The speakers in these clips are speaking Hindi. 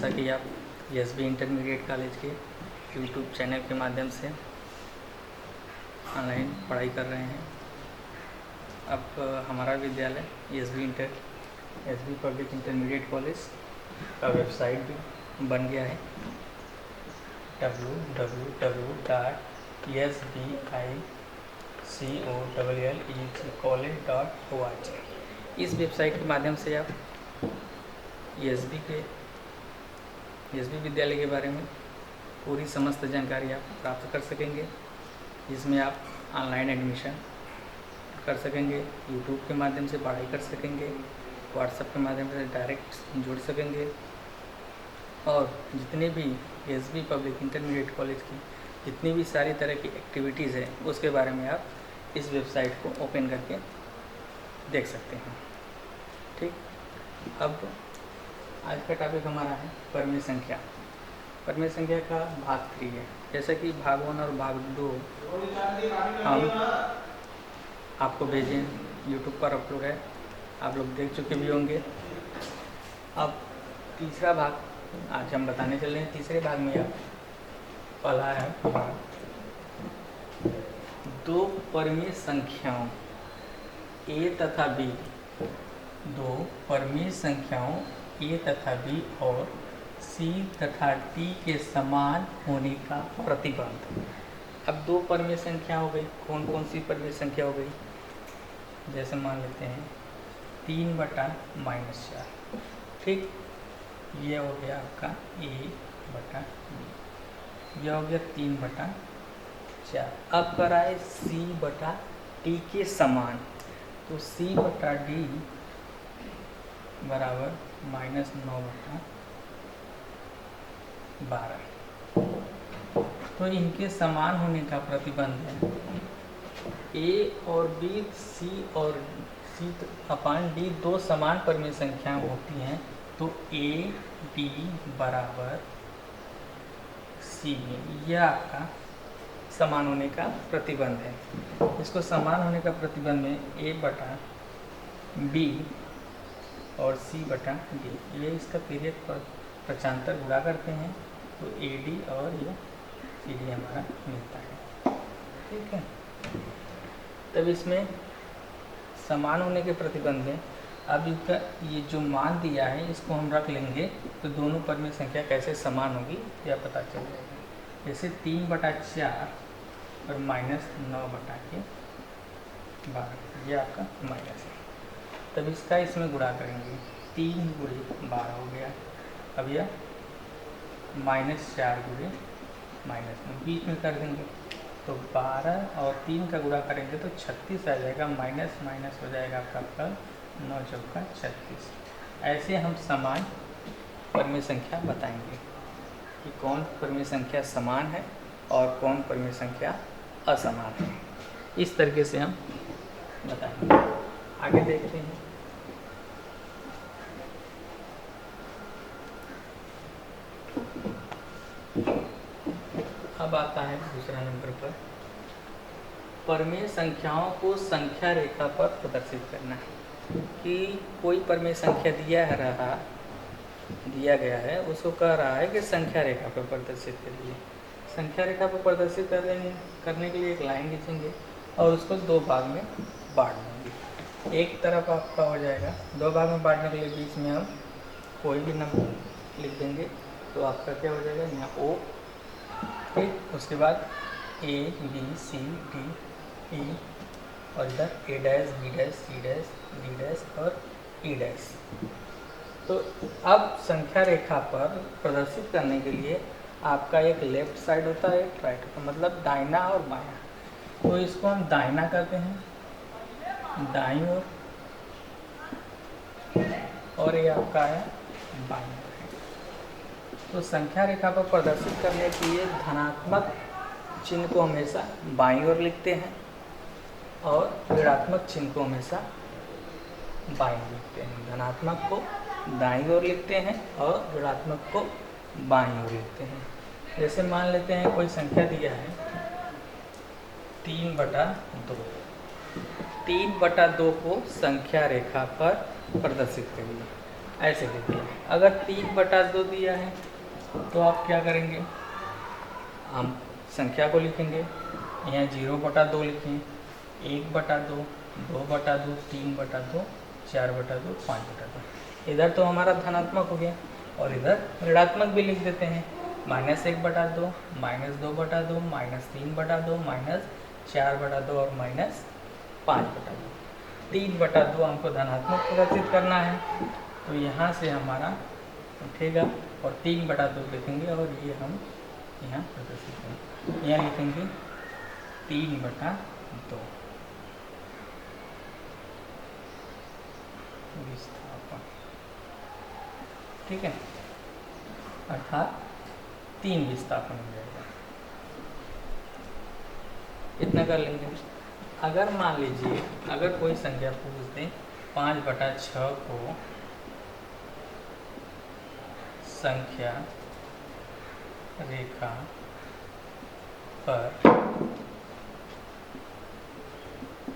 जैसा कि आप एसबी इंटरमीडिएट कॉलेज के यूट्यूब चैनल के माध्यम से ऑनलाइन पढ़ाई कर रहे हैं। अब हमारा विद्यालय एसबी पब्लिक इंटरमीडिएट कॉलेज का वेबसाइट भी बन गया है www.sbicollegecollege.org। इस वेबसाइट के माध्यम से आप एसबी विद्यालय के बारे में पूरी समस्त जानकारी आप प्राप्त कर सकेंगे, जिसमें आप ऑनलाइन एडमिशन कर सकेंगे, यूट्यूब के माध्यम से पढ़ाई कर सकेंगे, व्हाट्सएप के माध्यम से डायरेक्ट जुड़ सकेंगे और जितने भी एसबी पब्लिक इंटरमीडिएट कॉलेज की जितनी भी सारी तरह की एक्टिविटीज़ हैं उसके बारे में आप इस वेबसाइट को ओपन करके देख सकते हैं। ठीक, अब आज का टॉपिक हमारा है परमेय संख्या। परमेय संख्या का भाग 3 है। जैसा कि भाग 1 और भाग 2 हम आपको भेजें, यूट्यूब पर अपलोड है, आप लोग देख चुके भी होंगे। अब तीसरा भाग आज हम बताने चल रहे हैं। तीसरे भाग में आप पढ़ा है दो परमेय संख्याओं a तथा b, दो परमेय संख्याओं a तथा b और c तथा d के समान होने का प्रतिबंध। अब दो परमेय संख्या हो गई, कौन कौन सी परमेय संख्या हो गई? जैसे मान लेते हैं 3/-4। ठीक, ये हो गया आपका a/b, यह हो गया 3/4। अब कराए c/d के समान, तो c/d बराबर -9/12। तो इनके समान होने का प्रतिबंध है। a और b, c और c/d दो समान परमेय संख्याएं होती हैं, तो a b बराबर c, यह आपका समान होने का प्रतिबंध है। इसको समान होने का प्रतिबंध में a/b और c/d, ये इसका पीरियड पर पक्षांतर गुणा करते हैं, तो ad और ये cd हमारा मिलता है। ठीक है, तब इसमें समान होने के प्रतिबंध में अब इसका ये जो मान दिया है इसको हम रख लेंगे, तो दोनों परमेय संख्या कैसे समान होगी यह पता चल जाएगा। जैसे 3/4 और -9/12, ये आपका माइनस है। तब इसका इसमें गुणा करेंगे, 3 × 12 हो गया। अब यह -4 × -9 बीच में कर देंगे, तो 12 और 3 का गुणा करेंगे तो 36 आ जाएगा, माइनस माइनस हो जाएगा आपका 9×4 = 36। ऐसे हम समान परमेय संख्या बताएंगे कि कौन परमेय संख्या समान है और कौन परमेय संख्या असमान है। इस तरीके से हम बताएंगे। आगे देखते हैं। अब आता है दूसरा नंबर पर, परमेय संख्याओं को संख्या रेखा पर प्रदर्शित करना है। कि कोई परमेय संख्या दिया गया है, उसको कह रहा है कि संख्या रेखा पर प्रदर्शित करिए। संख्या रेखा पर प्रदर्शित करने के लिए एक लाइन खींचेंगे और उसको दो भाग में बांट देंगे। एक तरफ आपका हो जाएगा, दो भाग में बांटने के लिए बीच में हम कोई भी नंबर लिख देंगे, तो आपका क्या हो जाएगा यहाँ O। ठीक, उसके बाद A B C D E और इधर A', B', C', D' और E'। तो अब संख्या रेखा पर प्रदर्शित करने के लिए आपका एक लेफ्ट साइड होता है, एक राइट होता है, मतलब दाहिना और बायां। तो इसको हम दाहिना करते हैं, दाईं ओर, और ये आपका है बाईं ओर। तो संख्या रेखा पर प्रदर्शित करने के लिए धनात्मक चिन्ह को हमेशा बाईं ओर लिखते हैं और ऋणात्मक चिन्ह को हमेशा बाईं ओर लिखते हैं। धनात्मक को दाईं ओर लिखते हैं और ऋणात्मक को बाईं ओर लिखते हैं। जैसे मान लेते हैं कोई संख्या दिया है 3/2। 3/2 को संख्या रेखा पर प्रदर्शित करिए। ऐसे लिख दिया। अगर 3/2 दिया है तो आप क्या करेंगे, हम संख्या को लिखेंगे, यहाँ 0/2 लिखें, 1/2, 2/2, 3/2, 4/2, 5/2। इधर तो हमारा धनात्मक हो गया और इधर ऋणात्मक भी लिख देते हैं, -1/2, -2/2, -3/2, -4/2 और -5/2। 3/2 हमको धनात्मक प्रदर्शित करना है, तो यहाँ से हमारा उठेगा और 3/2 लिखेंगे और ये हम यहाँ प्रदर्शित करेंगे। यहाँ लिखेंगे 3/2 विस्थापन, ठीक है, अर्थात 3 विस्थापन हो जाएगा। इतना कर लेंगे। अगर मान लीजिए अगर कोई संख्या पूछ दें 5/6 को संख्या रेखा पर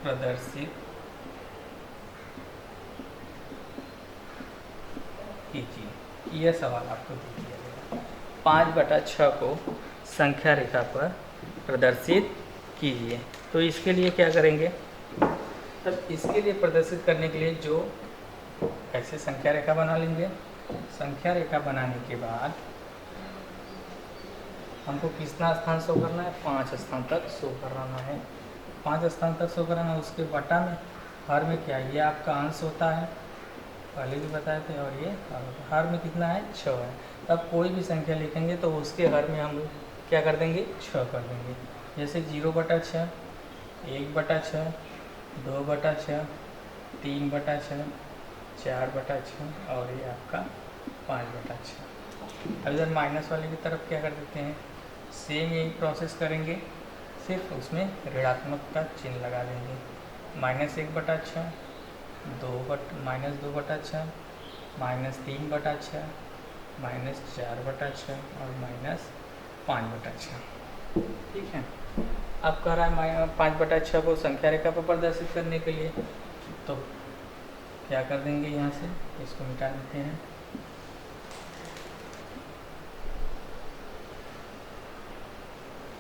प्रदर्शित कीजिए, यह सवाल आपको दे दिया गया। 5/6 को संख्या रेखा पर प्रदर्शित कीजिए, तो इसके लिए क्या करेंगे, तब इसके लिए प्रदर्शित करने के लिए जो ऐसे संख्या रेखा बना लेंगे। संख्या रेखा बनाने के बाद हमको कितना स्थान शो करना है, 5 स्थान तक शो कराना है। 5 स्थान तक शो कराना है, उसके बटा में हर में क्या, ये आपका अंश होता है, पहले भी बताए थे, और ये हर में कितना है, 6 है। तब कोई भी संख्या लिखेंगे तो उसके हर में हम क्या कर देंगे, 6 कर देंगे। जैसे 0/6, 1/6, 2/6, 3/6, 4/6 और ये आपका 5/6। अब इधर माइनस वाले की तरफ क्या कर देते हैं, सेम यही प्रोसेस करेंगे, सिर्फ उसमें ऋणात्मक का चिन्ह लगा देंगे। -1/6, -2/6, -3/6, -4/6 और -5/6, ठीक है। अब कह रहा है 5/6 को संख्या रेखा पर प्रदर्शित करने के लिए, तो क्या कर देंगे, यहाँ से इसको मिटा देते हैं।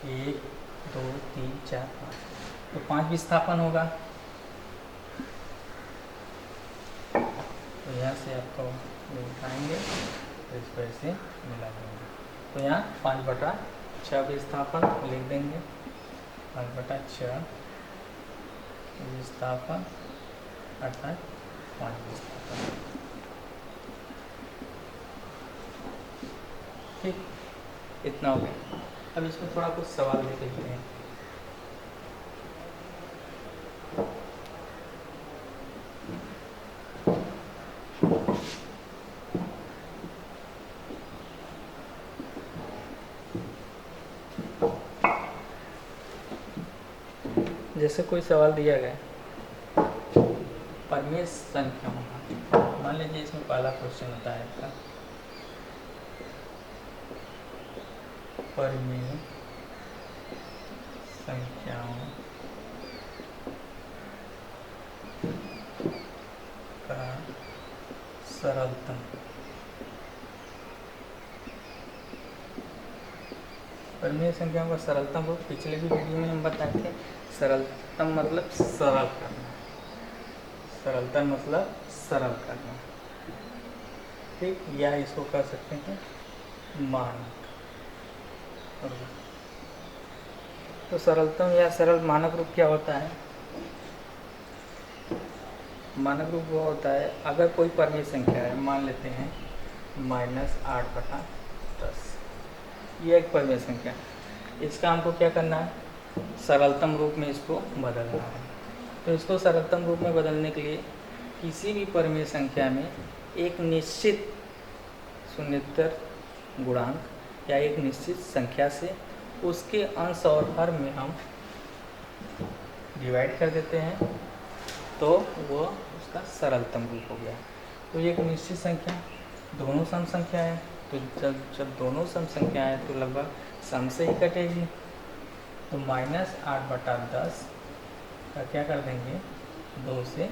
एक, 2, 3, 4, 5, तो 5 विस्थापन होगा। तो यहाँ से आपको उठाएंगे तो इसको ऐसे मिला देंगे, तो यहाँ 5/6 विस्थापन लिख देंगे। 5/6 विस्थापन अर्थात 5 विस्थापन, ठीक, इतना हो गया। अब इसमें थोड़ा कुछ सवाल देख लेते हैं। जैसे कोई सवाल दिया गया परिमेय संख्याओं, मान लीजिए इसमें पहला क्वेश्चन होता है आपका परिमेय संख्याओं का सरलतम। परिमेय संख्याओं का सरलतम रूप पिछले भी वीडियो में हम बताए थे। सरलतम मतलब सरल करना, सरलतम मतलब सरल करना, ठीक, या इसको कर सकते हैं मानक। तो सरलतम या सरल मानक रूप क्या होता है, मानक रूप वो होता है अगर कोई परिमेय संख्या है, मान लेते हैं -8/10, ये एक परिमेय संख्या है, इसका हमको क्या करना है, सरलतम रूप में इसको बदलना है। तो इसको सरलतम रूप में बदलने के लिए किसी भी परिमेय संख्या में एक निश्चित शून्येतर गुणांक या एक निश्चित संख्या से उसके अंश और हर में हम डिवाइड कर देते हैं, तो वो उसका सरलतम रूप हो गया। तो ये एक निश्चित संख्या, दोनों सम संख्या है, तो जब दोनों सम संख्या है तो लगभग सम से ही कटेगी। तो -8/10 का क्या कर देंगे, 2 से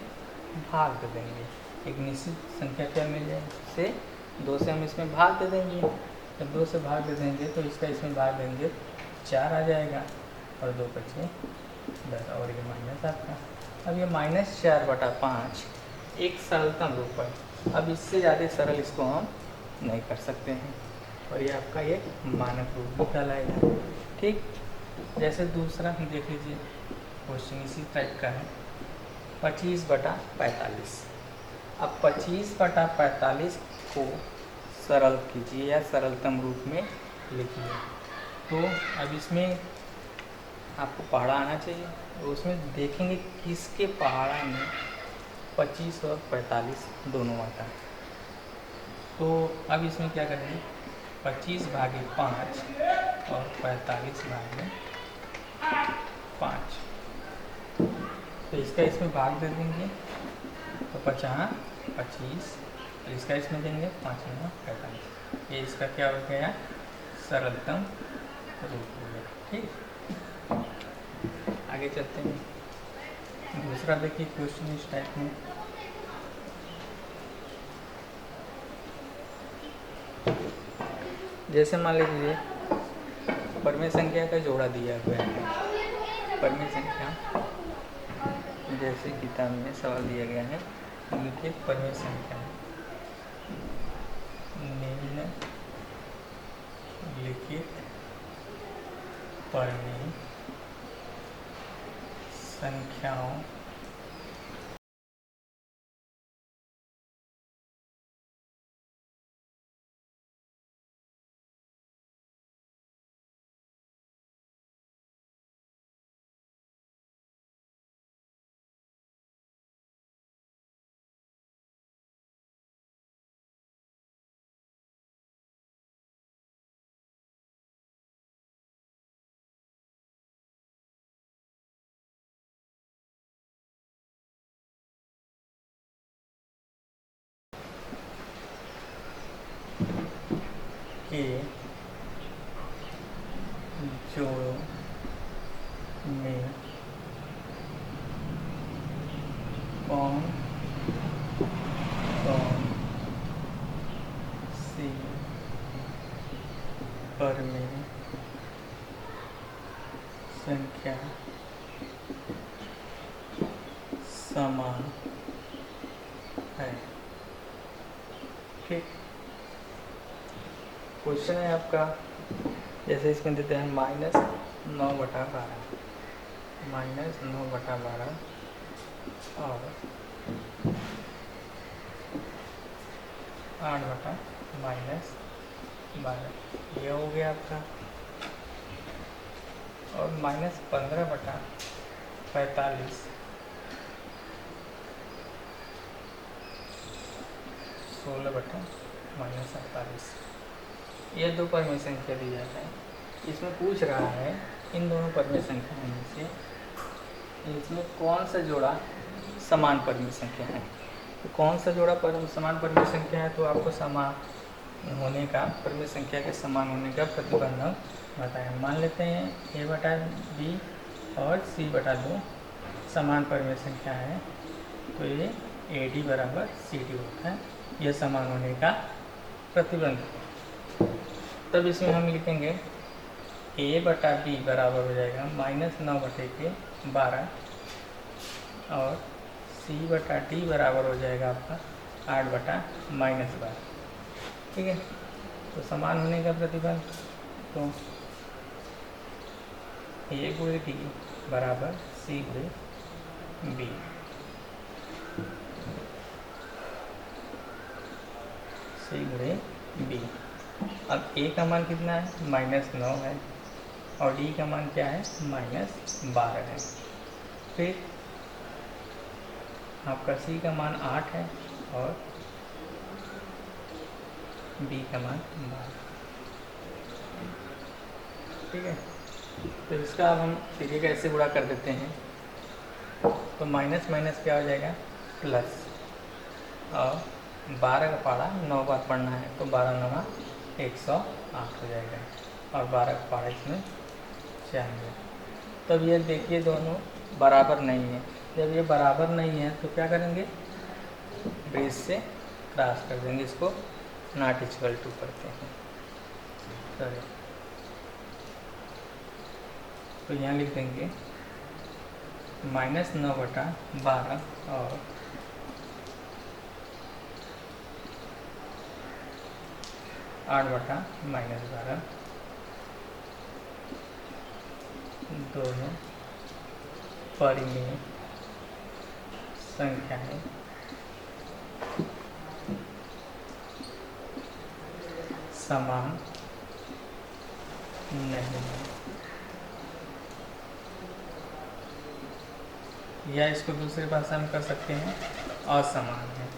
भाग दे देंगे, एक निश्चित संख्या क्या मिल जाए से 2 से हम इसमें भाग दे देंगे। जब 2 से भाग दे देंगे तो इसका इसमें भाग देंगे 4 आ जाएगा और 2 बचे 10 और ये माइनस आपका। अब ये -4/5 एक सरलतम रूप है। अब इससे ज़्यादा सरल इसको हम नहीं कर सकते हैं और ये आपका ये मानक रूप भी कहलाएगा। ठीक, जैसे दूसरा देख लीजिए क्वेश्चन इसी टाइप का है 25/45। अब 25/45 को सरल कीजिए या सरलतम रूप में लिखिए। तो अब इसमें आपको पहाड़ा आना चाहिए, तो उसमें देखेंगे किसके पहाड़ा में 25 और 45 दोनों आता है। तो अब इसमें क्या करेंगे 25/5 और 45/5, तो इसका इसमें भाग दे देंगे तो 25 और इसका इसमें देंगे 5×45। ये इसका क्या हो गया सरलतम रूप हो गया। ठीक, आगे चलते हैं। दूसरा देखिए क्वेश्चन इस टाइप में जैसे मान लीजिए परमेय संख्या का जोड़ा दिया हुआ है। परमेय संख्या जैसे किताब में सवाल दिया गया है निम्नलिखित परमेय संख्या निम्नलिखित परमेय संख्याओं के जोड़ों में कौन कौन सी परमेय संख्या समान है। ठीक, क्वेश्चन है आपका जैसे इसमें देते हैं -9/12 -9/12 और 8/-12 ये हो गया आपका। और -15/45 16/-48 ये दो परमेय संख्या दी जाता है। इसमें पूछ रहा है इन दोनों परमेय संख्याओं में से इसमें कौन सा जोड़ा समान परमेय संख्या है। तो कौन सा जोड़ा समान परमेय संख्या है, तो आपको समान होने का परमेय संख्या के समान होने का प्रतिबंधक बताएं। मान लेते हैं a/b और c/2 समान परमेय संख्या है, तो ये AD = CD होता है, यह समान होने का प्रतिबंध। तब इसमें हम लिखेंगे a/b बराबर हो जाएगा -9/12 और c/d बराबर हो जाएगा आपका 8/-12। ठीक है, तो समान होने का प्रतिबंध तो a/d बराबर c/b। c/b। अब a का मान कितना है -9 है और d का मान क्या है -12 है। फिर आपका c का मान 8 है और b का मान 12। ठीक है, तो इसका अब हम सीधे कैसे गुणा कर देते हैं, तो माइनस माइनस क्या हो जाएगा प्लस, और 12 का पहाड़ा 9 बार पढ़ना है तो 12×9 108 हो जाएगा और 12 का पहाड़ा इसमें चाहिए। तब ये देखिए दोनों बराबर नहीं है। जब ये बराबर नहीं है तो क्या करेंगे ब्रेस से क्रॉस कर देंगे, इसको नॉट इक्वल टू करते हैं। सॉरी, तो यहाँ लिख देंगे -9/12 और 8/-12 दोनों परिमेय संख्याएं समान नहीं है, या इसको दूसरी भाषा में कर सकते हैं असमान है,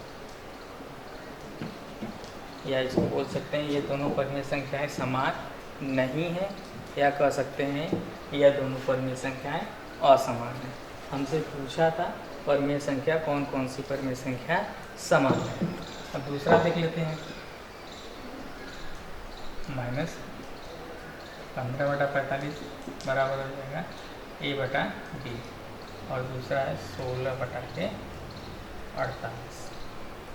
या इसको बोल सकते हैं ये दोनों परिमेय संख्याएं समान नहीं है, या कह सकते हैं यह दोनों परिमेय संख्याएं असमान है। हमसे पूछा था परिमेय संख्या कौन कौन सी परिमेय संख्या समान है। अब दूसरा देख लेते हैं, -15/45 बराबर हो जाएगा a/b, और दूसरा है 16/48,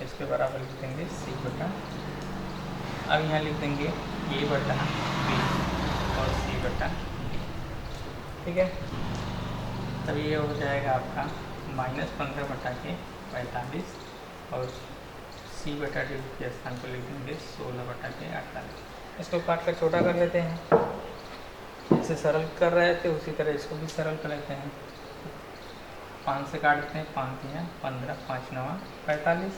इसके बराबर लिख देंगे c/। अब यहाँ लिख देंगे a/b और c/d, ठीक है। तब ये हो जाएगा आपका -15/45 और c/d के स्थान पर लिख देंगे 16/48। इसको काट कर छोटा कर लेते हैं, इसे सरल कर रहे थे उसी तरह इसको भी सरल कर लेते हैं। 5 से काट देते हैं, 5 × 15, 5 × 9 45,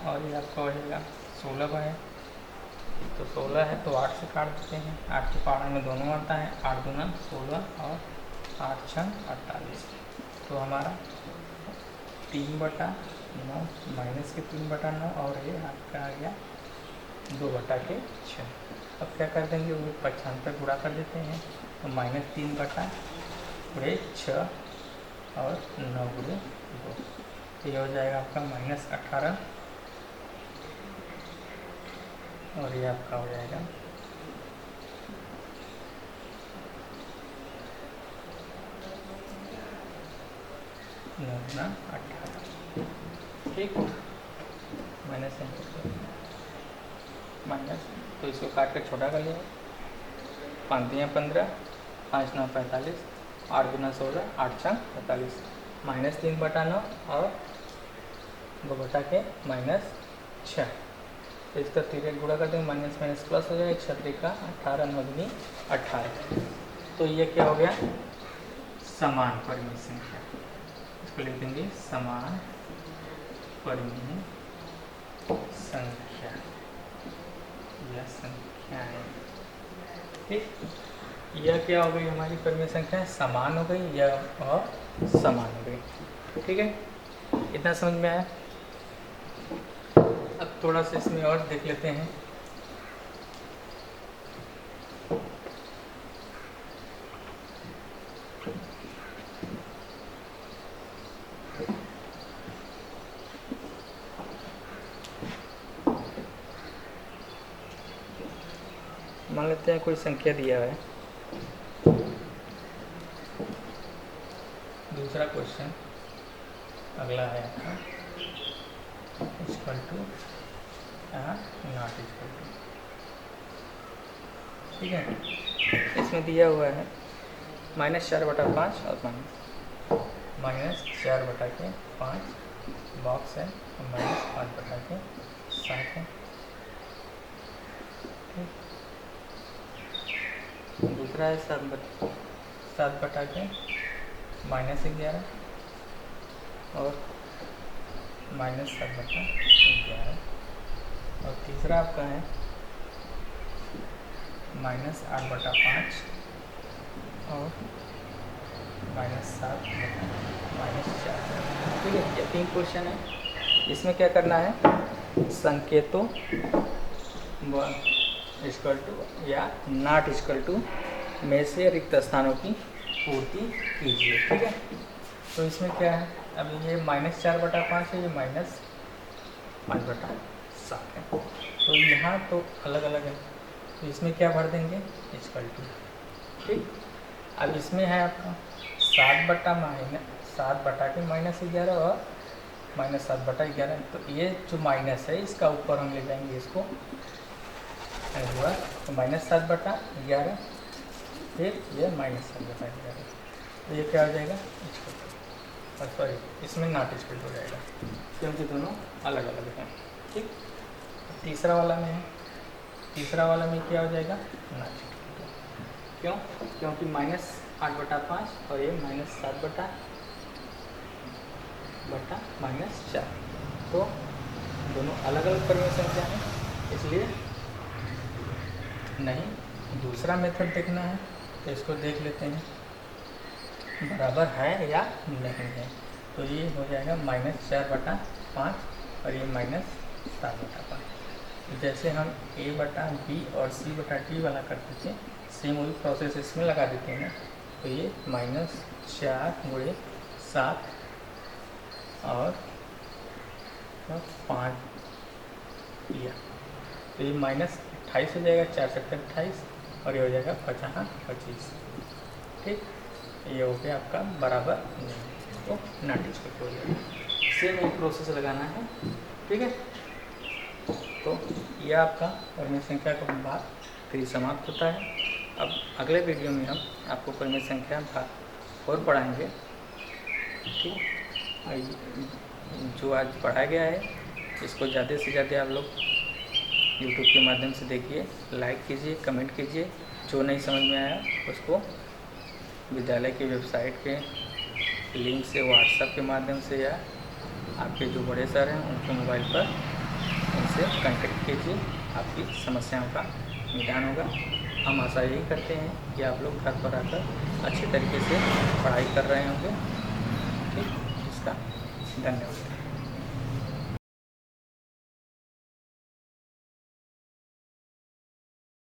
और ये आपका हो जाएगा 16 है, तो 16 है तो 8 से काट देते हैं, 8 के पारा में दोनों आता है, 8 दूना 16 और 8 × 48, तो हमारा 3/9 माइनस के 3/9, और ये आपका आ गया 2/6। अब क्या कर देंगे, वो 95 पे गुणा कर देते हैं, तो -3/6 और 9 × 2, तो ये हो जाएगा आपका -18, और ये आपका हो जाएगा 9 × 18, ठीक। माइनस, तो इसको काट कर छोटा कर लिया, 5 × 15, 5 × 9 45, 8 दूना 16, 8 × 48, -3/9 और 2/6, तो इसका 3 गुणा कर देंगे, माइनस माइनस प्लस हो जाएगा, 6 × 18, 9 दूनी 18, तो ये क्या हो गया, समान परिमेय संख्या। इसको लिख देंगे समान परिमेय संख्या या संख्याएं, ठीक। यह क्या हो गई, हमारी परिमेय संख्या समान हो गई या असमान हो गई, ठीक है। इतना समझ में आया। अब थोड़ा सा इसमें और देख लेते हैं। मान लेते हैं कोई संख्या दिया है, दूसरा क्वेश्चन अगला है आपका equal to not equal to, ठीक है। इसमें दिया हुआ है -4/5 और -4/5 बॉक्स है, और -5/7 है, ठीक। दूसरा है 7/11 और -7/11, और तीसरा आपका है -8/5 और -7/-4, ठीक है। ये 3 क्वेश्चन है। इसमें क्या करना है, संकेतों इक्वल टू या नॉट इक्वल टू में से रिक्त स्थानों की पूर्ति कीजिए, ठीक है। तो इसमें क्या है, अब ये -4/5 है, ये -5/7 है, तो यहाँ तो अलग अलग है, तो इसमें क्या भर देंगे, इक्वल टू, ठीक। अब इसमें है आपका 7/-11 और -7/11। तो ये जो माइनस है इसका ऊपर हम ले जाएंगे इसको, हुआ तो -7/11, फिर ये -7/11। तो ये क्या हो जाएगा, सॉरी इसमें नॉट स्प्लिट हो जाएगा क्योंकि दोनों अलग अलग हैं। ठीक, तीसरा वाला में है, तीसरा वाला में क्या हो जाएगा, नॉट स्प्लिट। क्यों, क्योंकि -8/5 और ये -7/-4, तो दोनों अलग अलग परिमेय संख्या हैं, इसलिए नहीं। दूसरा मेथड देखना है तो इसको देख लेते हैं बराबर है या नहीं है। तो ये हो जाएगा -4/5 और ये -7/5। जैसे हम a/b और c/d वाला करते थे, सेम वही प्रोसेस इसमें लगा देते हैं। तो ये -4×7 और 5 लिया, तो ये -28 हो जाएगा, 4×7=28 और ये हो जाएगा 50×25। ठीक, ये हो गया आपका बराबर नहीं, तो नॉट स्प्लिट हो जाएगा। सेम एक प्रोसेस लगाना है। ठीक है, तो यह आपका परिमेय संख्या का भाग फिर समाप्त होता है। अब अगले वीडियो में हम आपको परिमेय संख्या भाग और पढ़ाएंगे। ठीक, जो आज पढ़ा गया है इसको ज़्यादा से ज़्यादा आप लोग यूट्यूब के माध्यम से देखिए, लाइक कीजिए, कमेंट कीजिए। जो नहीं समझ में आया उसको विद्यालय की वेबसाइट के लिंक से, व्हाट्सएप के माध्यम से, या आपके जो बड़े सर हैं उनके मोबाइल पर उनसे कांटेक्ट कीजिए, आपकी समस्याओं का निदान होगा। हम आशा यही करते हैं कि आप लोग घर पर आकर अच्छे तरीके से पढ़ाई कर रहे होंगे। ठीक, इसका धन्यवाद।